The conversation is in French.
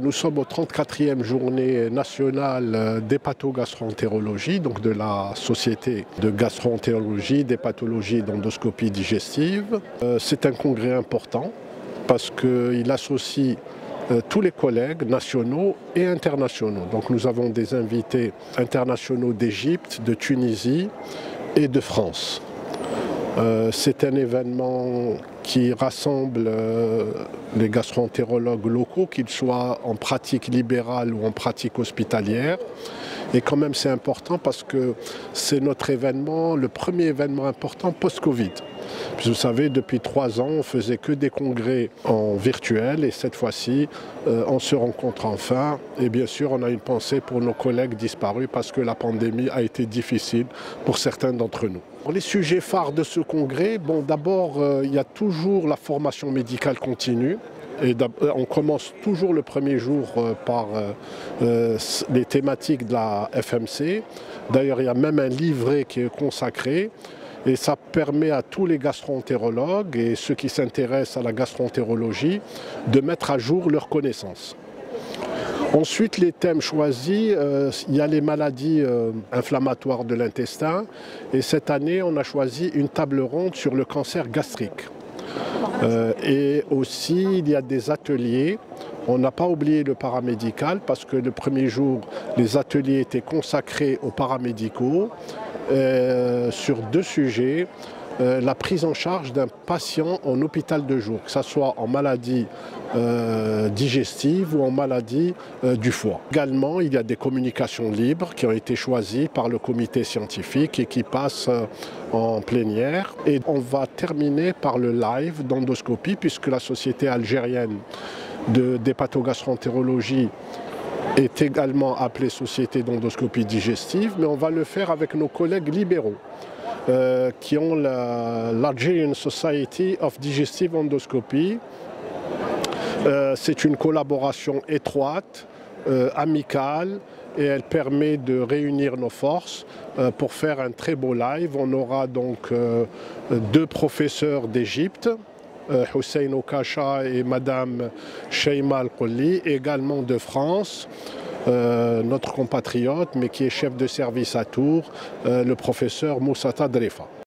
Nous sommes aux 34e journée nationale d'hépatogastro-entérologie, donc de la Société de gastro-entérologie, d'hépatologie et d'endoscopie digestive. C'est un congrès important parce qu'il associe tous les collègues nationaux et internationaux. Donc nous avons des invités internationaux d'Égypte, de Tunisie et de France. C'est un événement qui rassemble les gastro-entérologues locaux, qu'ils soient en pratique libérale ou en pratique hospitalière. Et quand même c'est important parce que c'est notre événement, le premier événement important post-Covid. Vous savez, depuis 3 ans, on ne faisait que des congrès en virtuel et cette fois-ci, on se rencontre enfin. Et bien sûr, on a une pensée pour nos collègues disparus parce que la pandémie a été difficile pour certains d'entre nous. Les sujets phares de ce congrès, d'abord, il y a toujours la formation médicale continue. Et on commence toujours le premier jour par les thématiques de la FMC. D'ailleurs, il y a même un livret qui est consacré. Et ça permet à tous les gastro-entérologues et ceux qui s'intéressent à la gastro-entérologie de mettre à jour leurs connaissances. Ensuite, les thèmes choisis, il y a les maladies inflammatoires de l'intestin. Et cette année, on a choisi une table ronde sur le cancer gastrique. Et aussi, il y a des ateliers. On n'a pas oublié le paramédical parce que le premier jour, les ateliers étaient consacrés aux paramédicaux sur 2 sujets. La prise en charge d'un patient en hôpital de jour, que ce soit en maladie digestive ou en maladie du foie. Également, il y a des communications libres qui ont été choisies par le comité scientifique et qui passent en plénière. Et on va terminer par le live d'endoscopie puisque la Société algérienne d'hépatogastro-entérologie est également appelée Société d'endoscopie digestive, mais on va le faire avec nos collègues libéraux qui ont l'Algerian Society of Digestive Endoscopy. C'est une collaboration étroite, amicale, et elle permet de réunir nos forces pour faire un très beau live. On aura donc 2 professeurs d'Égypte, Hussein Okacha et Madame Sheima Al-Qolli, également de France, notre compatriote, mais qui est chef de service à Tours, le professeur Moussa Tadrefa.